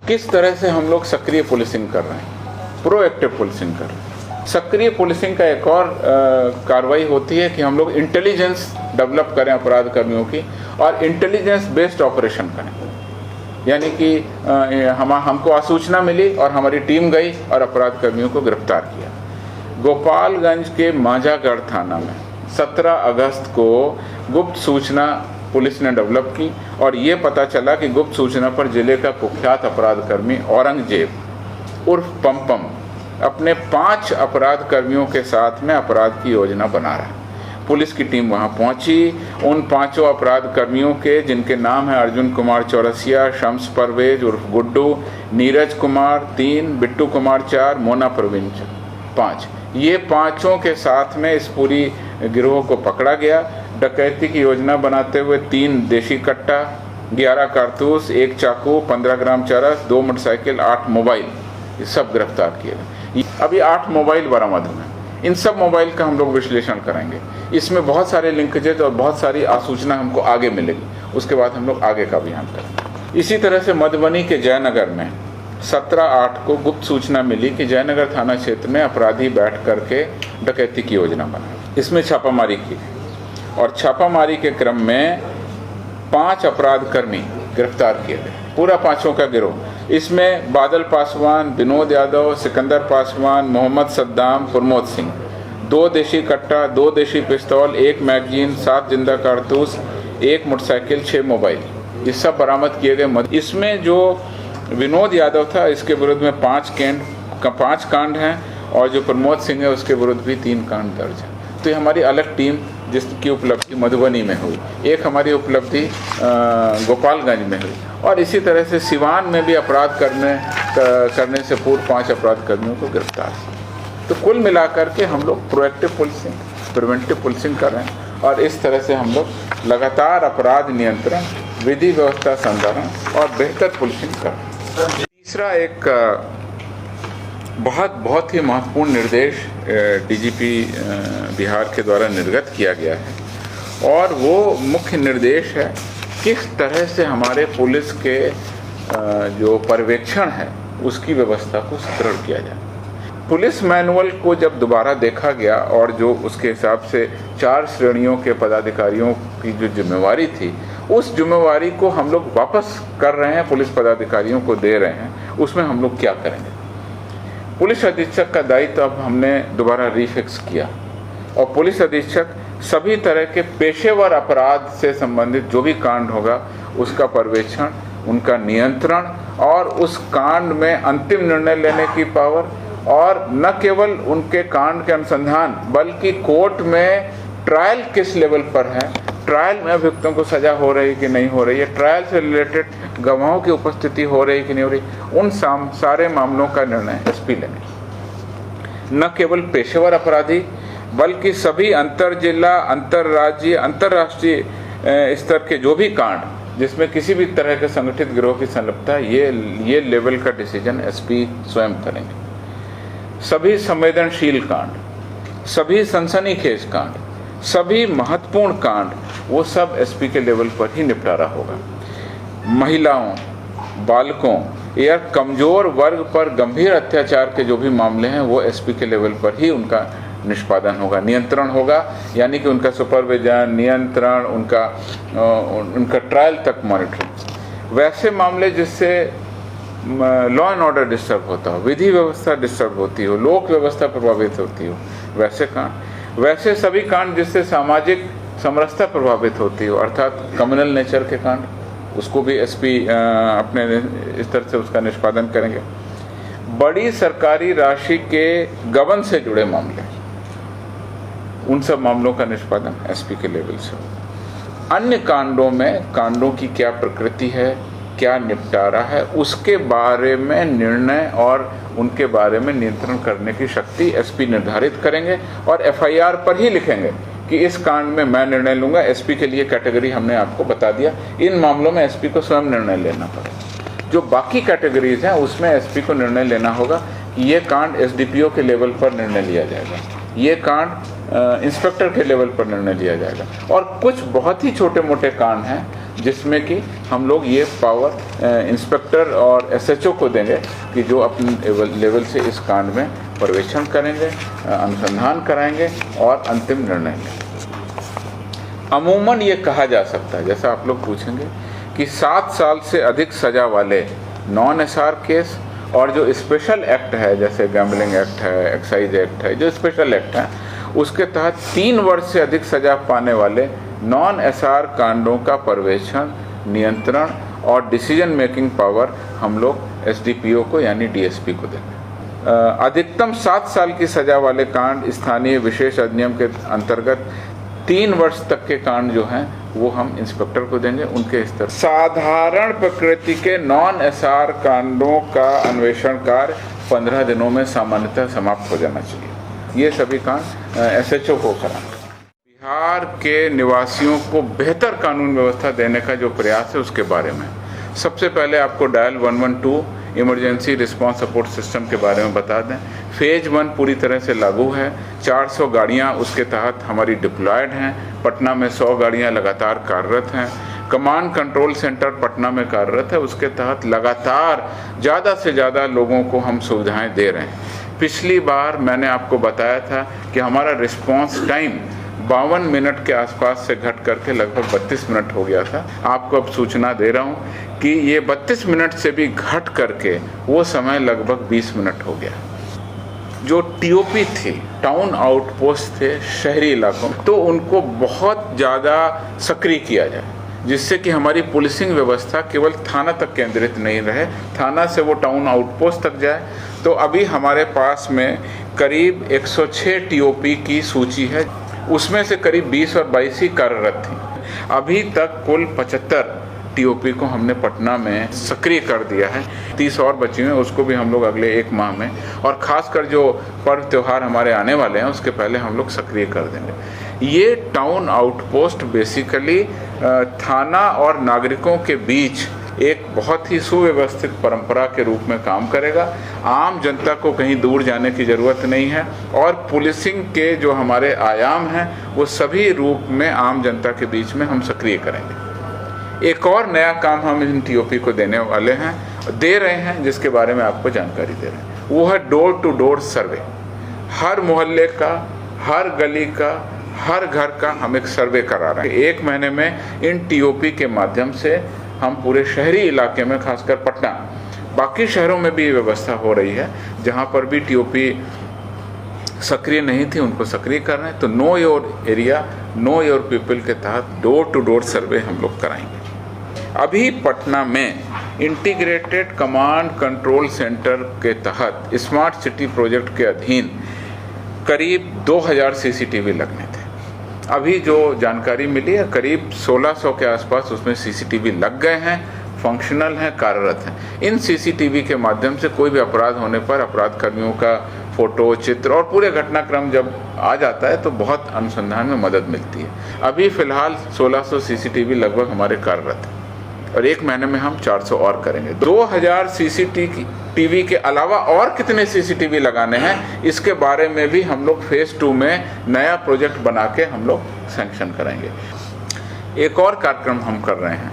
किस तरह से हम लोग सक्रिय पुलिसिंग कर रहे हैं, प्रोएक्टिव पुलिसिंग कर रहे हैं। सक्रिय पुलिसिंग का एक और कार्रवाई होती है कि हम लोग इंटेलिजेंस डेवलप करें अपराध कर्मियों की और इंटेलिजेंस बेस्ड ऑपरेशन करें। यानी कि हमको आसूचना मिली और हमारी टीम गई और अपराध कर्मियों को गिरफ्तार किया। गोपालगंज के मांझागढ़ थाना में 17 अगस्त को गुप्त सूचना पुलिस ने डेवलप की और ये पता चला कि गुप्त सूचना पर जिले का कुख्यात अपराध कर्मी औरंगजेब उर्फ पमपम अपने 5 अपराध कर्मियों के साथ में अपराध की योजना बना रहा है। पुलिस की टीम वहां पहुंची। उन 5 अपराध कर्मियों के, जिनके नाम है अर्जुन कुमार चौरसिया, शम्स परवेज उर्फ गुड्डू, नीरज कुमार 3, बिट्टू कुमार 4, मोना प्रवीण 5, ये 5 के साथ में इस पूरी गिरोह को पकड़ा गया। डकैती की योजना बनाते हुए 3 देशी कट्टा, 11 कारतूस, 1 चाकू, 15 ग्राम चरस, 2 मोटरसाइकिल, 8 मोबाइल, ये सब गिरफ्तार किए गए। अभी 8 मोबाइल बरामद हुए। इन सब मोबाइल का हम लोग विश्लेषण करेंगे। इसमें बहुत सारे लिंकेजेज और बहुत सारी आसूचना हमको आगे मिलेगी, उसके बाद हम लोग आगे का अभियान करेंगे। इसी तरह से मधुबनी के जयनगर में 17/8 को गुप्त सूचना मिली कि जयनगर थाना क्षेत्र में अपराधी बैठ करके डकैती की योजना बना। इसमें छापामारी की और छापामारी के क्रम में 5 अपराध कर्मी गिरफ्तार किए गए, पूरा 5 का गिरोह। इसमें बादल पासवान, विनोद यादव, सिकंदर पासवान, मोहम्मद सद्दाम, प्रमोद सिंह, 2 देशी कट्टा, 2 देशी पिस्तौल, 1 मैगजीन, 7 जिंदा कारतूस, 1 मोटरसाइकिल, 6 मोबाइल, ये सब बरामद किए गए। इसमें जो विनोद यादव था, इसके विरुद्ध में 5 कांड हैं और जो प्रमोद सिंह है उसके विरुद्ध भी 3 कांड दर्ज हैं। तो ये हमारी अलग टीम जिसकी उपलब्धि मधुबनी में हुई, एक हमारी उपलब्धि गोपालगंज में हुई और इसी तरह से सिवान में भी अपराध करने से पूर्व 5 अपराध कर्मियों को गिरफ्तार किया। तो कुल मिलाकर के हम लोग प्रोएक्टिव पुलिसिंग, प्रिवेंटिव पुलिसिंग कर रहे हैं और इस तरह से हम लोग लगातार अपराध नियंत्रण, विधि व्यवस्था संधारण और बेहतर पुलिसिंग कर रहे हैं। तीसरा एक बहुत ही महत्वपूर्ण निर्देश डीजीपी बिहार के द्वारा निर्गत किया गया है और वो मुख्य निर्देश है किस तरह से हमारे पुलिस के जो पर्यवेक्षण है उसकी व्यवस्था को सुदृढ़ किया जाए। पुलिस मैनुअल को जब दोबारा देखा गया और जो उसके हिसाब से 4 श्रेणियों के पदाधिकारियों की जो जिम्मेवारी थी, उस जिम्मेवारी को हम लोग वापस कर रहे हैं, पुलिस पदाधिकारियों को दे रहे हैं। उसमें हम लोग क्या करेंगे? पुलिस अधीक्षक का दायित्व अब हमने दोबारा रिफिक्स किया और पुलिस अधीक्षक सभी तरह के पेशेवर अपराध से संबंधित जो भी कांड होगा उसका पर्यवेक्षण, उनका नियंत्रण और उस कांड में अंतिम निर्णय लेने की पावर और न केवल उनके कांड के अनुसंधान बल्कि कोर्ट में ट्रायल किस लेवल पर है, ट्रायल में अभियुक्तों को सजा हो रही कि नहीं हो रही है, ट्रायल से रिलेटेड गवाहों की उपस्थिति हो रही कि नहीं हो रही, उन सारे मामलों का निर्णय एसपी लेंगे। न केवल पेशेवर अपराधी बल्कि सभी अंतर जिला, अंतर्राज्यीय, अंतर्राष्ट्रीय स्तर के जो भी कांड जिसमें किसी भी तरह के संगठित गिरोह की संलिप्तता है, ये लेवल का डिसीजन एसपी स्वयं करेंगे। सभी संवेदनशील कांड, सभी सनसनीखेज कांड, सभी महत्वपूर्ण कांड, वो सब एसपी के लेवल पर ही निपटारा होगा। महिलाओं, बालकों या कमजोर वर्ग पर गंभीर अत्याचार के जो भी मामले हैं वो एसपी के लेवल पर ही उनका निष्पादन होगा, नियंत्रण होगा। यानी कि उनका सुपरविजन, नियंत्रण, उनका ट्रायल तक मॉनिटरिंग। वैसे मामले जिससे लॉ एंड ऑर्डर डिस्टर्ब होता हो, विधि व्यवस्था डिस्टर्ब होती हो, लोक व्यवस्था प्रभावित होती हो, वैसे कांड, वैसे सभी कांड जिससे सामाजिक समरसता प्रभावित होती हो, अर्थात कम्युनल नेचर के कांड, उसको भी एसपी अपने स्तर से उसका निष्पादन करेंगे। बड़ी सरकारी राशि के गबन से जुड़े मामले, उन सब मामलों का निष्पादन एसपी के लेवल से हो। अन्य कांडों में कांडों की क्या प्रकृति है, क्या निपटारा है, उसके बारे में निर्णय और उनके बारे में नियंत्रण करने की शक्ति एसपी निर्धारित करेंगे और एफआईआर पर ही लिखेंगे कि इस कांड में मैं निर्णय लूंगा। एसपी के लिए कैटेगरी हमने आपको बता दिया, इन मामलों में एसपी को स्वयं निर्णय लेना पड़ेगा। जो बाकी कैटेगरीज हैं उसमें एसपी को निर्णय लेना होगा कि ये कांड एसडीपीओ के लेवल पर निर्णय लिया जाएगा, ये कांड इंस्पेक्टर के लेवल पर निर्णय लिया जाएगा। और कुछ बहुत ही छोटे मोटे कांड हैं जिसमें कि हम लोग ये पावर इंस्पेक्टर और एसएचओ को देंगे कि जो अपने लेवल से इस कांड में पर्यवेक्षण करेंगे, अनुसंधान कराएंगे और अंतिम निर्णय लेंगे। अमूमन ये कहा जा सकता है, जैसा आप लोग पूछेंगे, कि 7 साल से अधिक सज़ा वाले नॉन एसआर केस और जो स्पेशल एक्ट है, जैसे गैम्बलिंग एक्ट है, एक्साइज एक्ट है, जो स्पेशल एक्ट है, उसके तहत 3 वर्ष से अधिक सज़ा पाने वाले नॉन एसआर कांडों का पर्यवेक्षण, नियंत्रण और डिसीजन मेकिंग पावर हम लोग एसडीपीओ को यानी डीएसपी को देंगे। अधिकतम 7 साल की सज़ा वाले कांड स्थानीय विशेष अधिनियम के अंतर्गत 3 वर्ष तक के कांड जो हैं वो हम इंस्पेक्टर को देंगे उनके स्तर। साधारण प्रकृति के नॉन एसआर कांडों का अन्वेषण कार्य 15 दिनों में सामान्यतः समाप्त हो जाना चाहिए। ये सभी कांड एसएचओ को कराएंगे। बिहार के निवासियों को बेहतर कानून व्यवस्था देने का जो प्रयास है उसके बारे में सबसे पहले आपको dial 112 emergency response support system के बारे में बता दें। फेज 1 पूरी तरह से लागू है। 400 गाड़ियां उसके तहत हमारी डिप्लॉयड हैं। पटना में 100 गाड़ियां लगातार कार्यरत हैं। कमांड कंट्रोल सेंटर पटना में कार्यरत है, उसके तहत लगातार ज़्यादा से ज़्यादा लोगों को हम सुविधाएं दे रहे हैं। पिछली बार मैंने आपको बताया था कि हमारा रिस्पांस टाइम 52 मिनट के आसपास से घट करके लगभग 32 मिनट हो गया था। आपको अब सूचना दे रहा हूं कि ये 32 मिनट से भी घट करके वो समय लगभग 20 मिनट हो गया। जो टीओपी थी, टाउन आउटपोस्ट थे शहरी इलाकों में, तो उनको बहुत ज़्यादा सक्रिय किया जाए, जिससे कि हमारी पुलिसिंग व्यवस्था केवल थाना तक केंद्रित नहीं रहे, थाना से वो टाउन आउटपोस्ट तक जाए। तो अभी हमारे पास में करीब 106 टीओपी की सूची है, उसमें से करीब 20 और 22 ही कार्यरत थी। अभी तक कुल 75 टीओपी को हमने पटना में सक्रिय कर दिया है। 30 और बची हुए हैं, उसको भी हम लोग अगले 1 माह में, और ख़ासकर जो पर्व त्यौहार हमारे आने वाले हैं उसके पहले हम लोग सक्रिय कर देंगे। ये टाउन आउटपोस्ट बेसिकली थाना और नागरिकों के बीच एक बहुत ही सुव्यवस्थित परंपरा के रूप में काम करेगा। आम जनता को कहीं दूर जाने की ज़रूरत नहीं है, और पुलिसिंग के जो हमारे आयाम हैं वो सभी रूप में आम जनता के बीच में हम सक्रिय करेंगे। एक और नया काम हम इन टीओपी को देने वाले हैं, दे रहे हैं, जिसके बारे में आपको जानकारी दे रहे हैं। वो है डोर टू डोर सर्वे। हर मोहल्ले का, हर गली का, हर घर का हम एक सर्वे करा रहे हैं। 1 महीने में इन टीओपी के माध्यम से हम पूरे शहरी इलाके में, खासकर पटना, बाकी शहरों में भी व्यवस्था हो रही है, जहां पर भी टीओपी सक्रिय नहीं थी उनको सक्रिय कर रहे हैं। तो know your area, know your people के तहत डोर टू डोर सर्वे हम लोग कराएंगे। अभी पटना में इंटीग्रेटेड कमांड कंट्रोल सेंटर के तहत स्मार्ट सिटी प्रोजेक्ट के अधीन करीब 2000 सीसीटीवी लगने थे। अभी जो जानकारी मिली है करीब 1600 के आसपास उसमें सीसीटीवी लग गए हैं, फंक्शनल हैं, कार्यरत हैं। इन सीसीटीवी के माध्यम से कोई भी अपराध होने पर अपराध कर्मियों का फोटो, चित्र और पूरे घटनाक्रम जब आ जाता है तो बहुत अनुसंधान में मदद मिलती है। अभी फिलहाल 1600 सीसीटीवी लगभग हमारे कार्यरत हैं, और 1 महीने में हम 400 और करेंगे। 2000 सीसीटीवी के अलावा और कितने सीसीटीवी लगाने हैं, इसके बारे में भी हम लोग फेज 2 में नया प्रोजेक्ट बना के हम लोग सैंक्शन करेंगे। एक और कार्यक्रम हम कर रहे हैं,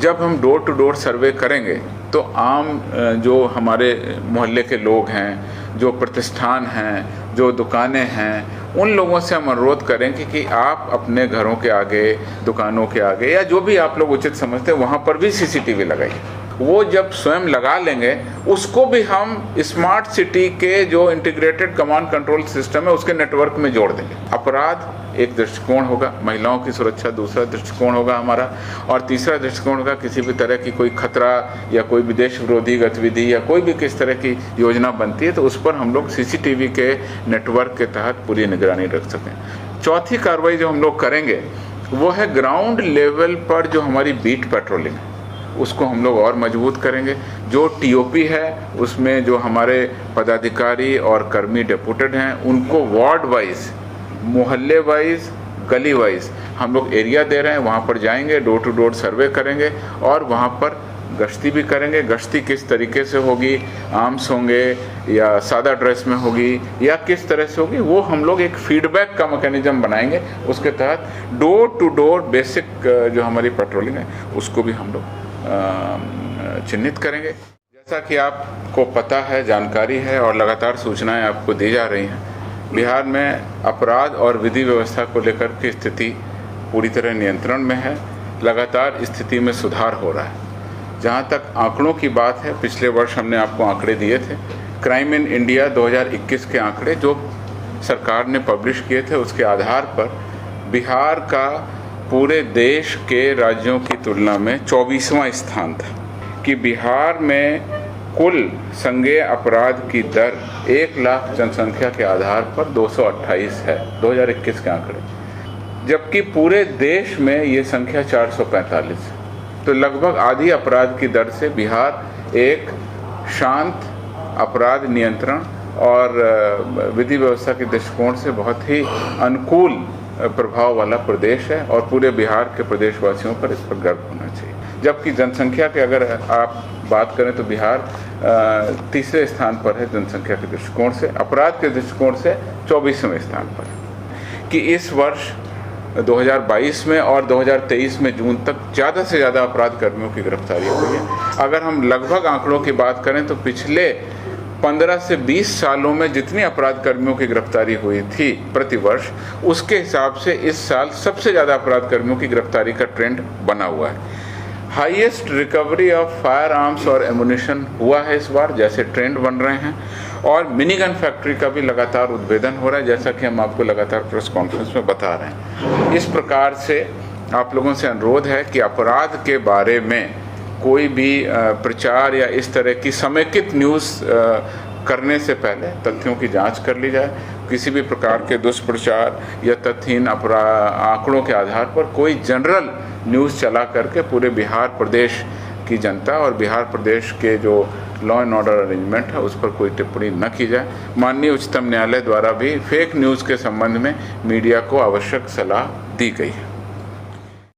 जब हम डोर टू डोर सर्वे करेंगे तो आम जो हमारे मोहल्ले के लोग हैं, जो प्रतिष्ठान हैं, जो दुकानें हैं, उन लोगों से हम अनुरोध करेंगे कि आप अपने घरों के आगे, दुकानों के आगे, या जो भी आप लोग उचित समझते हैं वहाँ पर भी सीसीटीवी लगाइए। वो जब स्वयं लगा लेंगे उसको भी हम स्मार्ट सिटी के जो इंटीग्रेटेड कमांड कंट्रोल सिस्टम है उसके नेटवर्क में जोड़ देंगे। अपराध एक दृष्टिकोण होगा, महिलाओं की सुरक्षा दूसरा दृष्टिकोण होगा हमारा, और तीसरा दृष्टिकोण होगा किसी भी तरह की कोई खतरा या कोई विदेश विरोधी गतिविधि या कोई भी किस तरह की योजना बनती है तो उस पर हम लोग सीसीटीवी के नेटवर्क के तहत पूरी निगरानी रख सकें। चौथी कार्रवाई जो हम लोग करेंगे वो है ग्राउंड लेवल पर जो हमारी बीट पेट्रोलिंग है उसको हम लोग और मजबूत करेंगे। जो टीओपी है उसमें जो हमारे पदाधिकारी और कर्मी डेपुटेड हैं उनको वार्ड वाइज, मोहल्ले वाइज, गली वाइज हम लोग एरिया दे रहे हैं, वहाँ पर जाएंगे, डोर टू डोर सर्वे करेंगे और वहाँ पर गश्ती भी करेंगे। गश्ती किस तरीके से होगी, आर्म्स होंगे या सादा ड्रेस में होगी या किस तरह से होगी, वो हम लोग एक फीडबैक का मैकेनिज्म बनाएंगे। उसके तहत डोर टू डोर बेसिक जो हमारी पेट्रोलिंग है उसको भी हम लोग चिन्हित करेंगे। जैसा कि आपको पता है, जानकारी है और लगातार सूचनाएं आपको दी जा रही हैं, बिहार में अपराध और विधि व्यवस्था को लेकर की स्थिति पूरी तरह नियंत्रण में है। लगातार स्थिति में सुधार हो रहा है। जहाँ तक आंकड़ों की बात है, पिछले वर्ष हमने आपको आंकड़े दिए थे, क्राइम इन इंडिया 2021 के आंकड़े जो सरकार ने पब्लिश किए थे, उसके आधार पर बिहार का पूरे देश के राज्यों की तुलना में 24वां स्थान था कि बिहार में कुल संज्ञेय अपराध की दर 1 लाख जनसंख्या के आधार पर 228 है, 2021 के आंकड़े, जबकि पूरे देश में ये संख्या 445 है। तो लगभग आधी अपराध की दर से बिहार एक शांत अपराध नियंत्रण और विधि व्यवस्था के दृष्टिकोण से बहुत ही अनुकूल प्रभाव वाला प्रदेश है और पूरे बिहार के प्रदेशवासियों पर इस पर गर्व होना चाहिए। जबकि जनसंख्या की अगर आप बात करें तो बिहार तीसरे स्थान पर है जनसंख्या के दृष्टिकोण से, अपराध के दृष्टिकोण से 24वें स्थान पर है। कि इस वर्ष 2022 में और 2023 में जून तक ज़्यादा से ज़्यादा अपराध कर्मियों की गिरफ्तारी हुई है। अगर हम लगभग आंकड़ों की बात करें तो पिछले 15 से 20 सालों में जितनी अपराध कर्मियों की गिरफ्तारी हुई थी प्रतिवर्ष, उसके हिसाब से इस साल सबसे ज़्यादा अपराध कर्मियों की गिरफ्तारी का ट्रेंड बना हुआ है। Highest recovery of fire arms और एमुनिशन हुआ है इस बार, जैसे ट्रेंड बन रहे हैं, और मिनी गन फैक्ट्री का भी लगातार उद्भेदन हो रहा है, जैसा कि हम आपको लगातार प्रेस कॉन्फ्रेंस में बता रहे हैं। इस प्रकार से आप लोगों से अनुरोध है कि अपराध के बारे में कोई भी प्रचार या इस तरह की समेकित न्यूज़ करने से पहले तथ्यों की जांच कर ली जाए। किसी भी प्रकार के दुष्प्रचार या तथ्यहीन आंकड़ों के आधार पर कोई जनरल न्यूज़ चला करके पूरे बिहार प्रदेश की जनता और बिहार प्रदेश के जो लॉ एंड ऑर्डर अरेंजमेंट है उस पर कोई टिप्पणी न की जाए। माननीय उच्चतम न्यायालय द्वारा भी फेक न्यूज़ के संबंध में मीडिया को आवश्यक सलाह दी गई है।